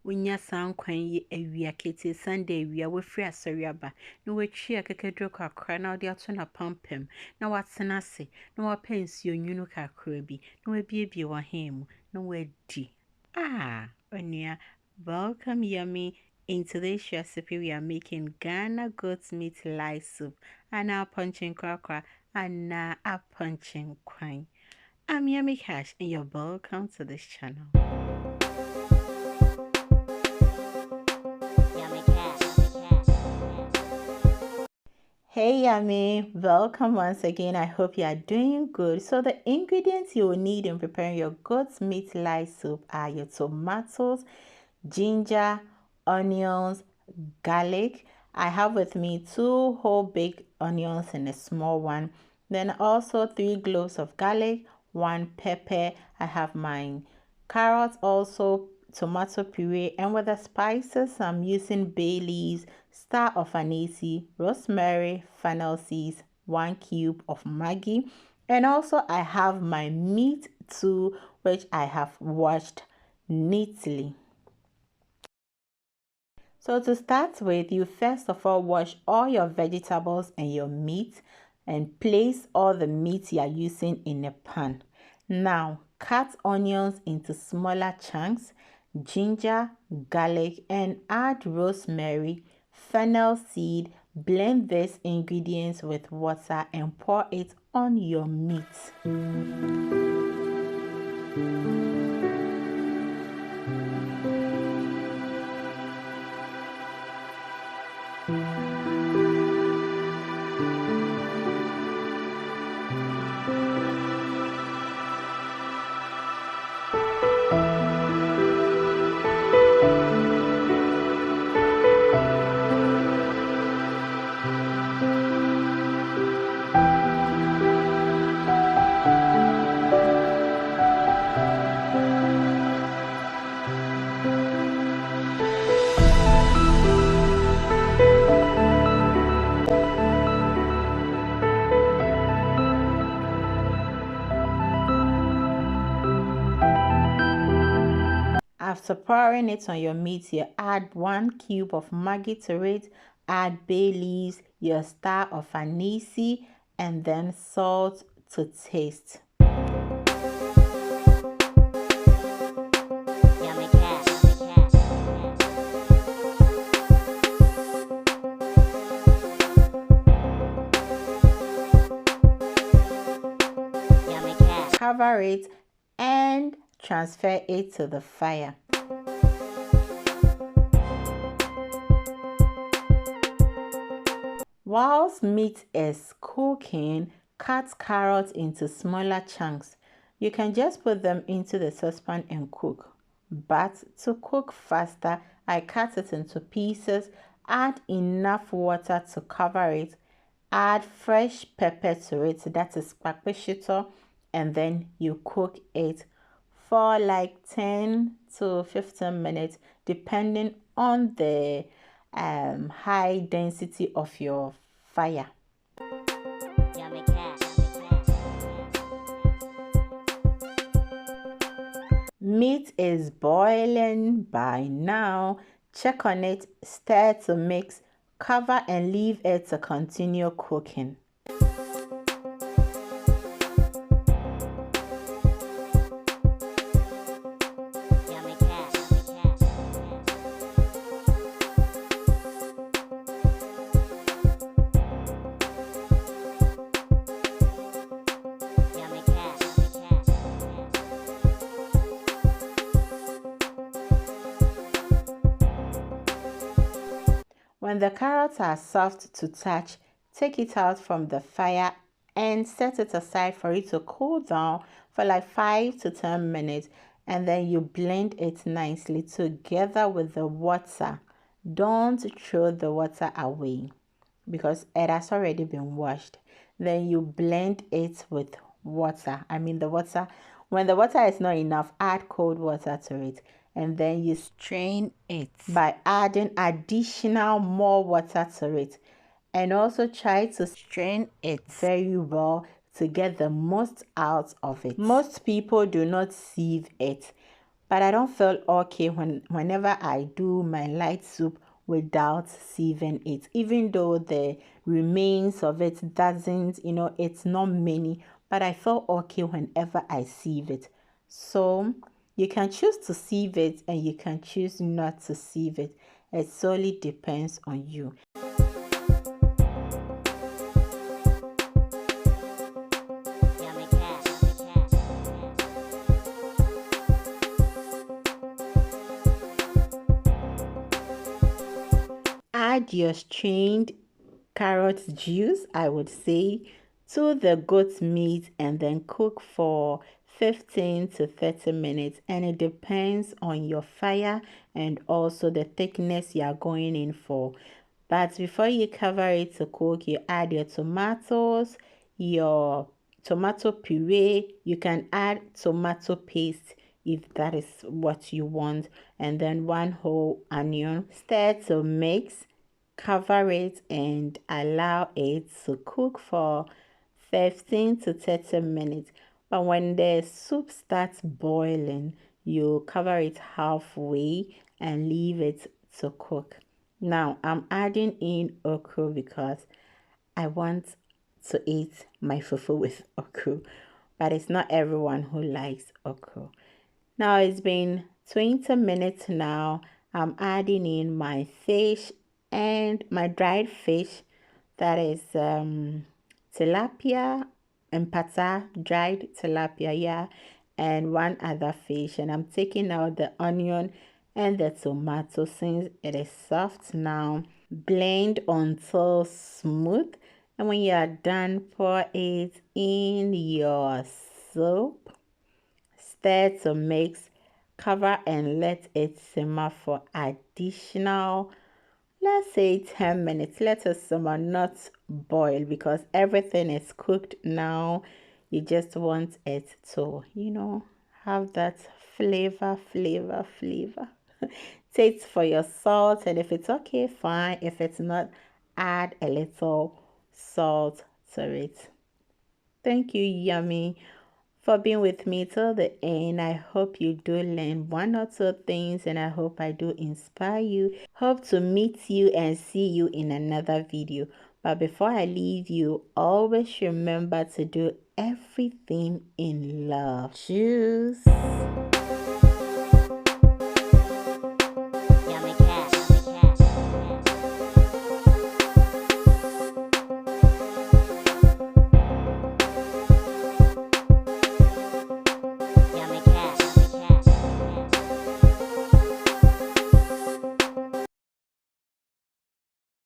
Unya san kwan yi awia kete Sunday awia we free asori aba na we twi akekedro kakra na ode ato na pampam na watena se na wapensi onwunu kakra bi na we biebie wa hemu na we di onua welcome yummy. In today's recipe we are making Ghana goat meat lye soup and our punching kwakwa and our punching kwan. I'm Yummy Cash and you're welcome to this channel. Hey Yummy, welcome once again. I hope you are doing good. So the ingredients you will need in preparing your goat's meat lye soup are your tomatoes, ginger, onions, garlic. I have with me 2 whole big onions and a small one. Then also 3 cloves of garlic, 1 pepper. I have my carrots, also tomato puree, and with the spices I'm using bay leaves, star of anise, rosemary, fennel seeds, 1 cube of Maggi, and also I have my meat too, which I have washed neatly. So to start with, you first of all wash all your vegetables and your meat and place all the meat you are using in a pan. Now cut onions into smaller chunks, ginger, garlic, and add rosemary, fennel seed. Blend these ingredients with water and pour it on your meat. After pouring it on your meat, you add 1 cube of Maggi to it, add bay leaves, your star of anise, and then salt to taste. Cover it and transfer it to the fire. Whilst meat is cooking, cut carrots into smaller chunks. You can just put them into the saucepan and cook. But to cook faster, I cut it into pieces, add enough water to cover it, add fresh pepper to it, that is papashito, and then you cook it for like 10 to 15 minutes depending on the high density of your fire. Meat is boiling by now. Check on it, stir to mix, cover and leave it to continue cooking. When the carrots are soft to touch, take it out from the fire and set it aside for it to cool down for like 5 to 10 minutes, and then you blend it nicely together with the water. Don't throw the water away because it has already been washed. Then you blend it with water. When the water is not enough, add cold water to it, and then you strain it by adding additional more water to it, and also try to strain it very well to get the most out of it. Most people do not sieve it. But I don't feel okay whenever I do my light soup without sieving it, even though the remains of it doesn't, it's not many, but I feel okay whenever I sieve it. So you can choose to sieve it and you can choose not to sieve it. It solely depends on you. Add your strained carrot juice, I would say, to the goat meat and then cook for 15 to 30 minutes. And it depends on your fire and also the thickness you are going in for. But before you cover it to cook, you add your tomatoes, your tomato puree. You can add tomato paste if that is what you want, and then one whole onion. Stir to mix, cover it and allow it to cook for 15 to 30 minutes. But when the soup starts boiling, you cover it halfway and leave it to cook. Now I'm adding in okro because I want to eat my fufu with okro, but it's not everyone who likes okro. Now it's been 20 minutes now. I'm adding in my fish and my dried fish, that is tilapia and pata, dried tilapia, yeah, and one other fish. And I'm taking out the onion and the tomato since it is soft now. Blend until smooth, and when you are done, pour it in your soup. Stir to mix, cover and let it simmer for additional, let's say 10 minutes. Let it simmer, not boil, because everything is cooked now. You just want it to, have that flavor. Taste for your salt, and if it's okay, fine. If it's not, add a little salt to it. Thank you, Yummy, for being with me till the end. I hope you do learn one or two things, and I hope I do inspire you. Hope to meet you and see you in another video. But before I leave you, always remember to do everything in love. Cheers.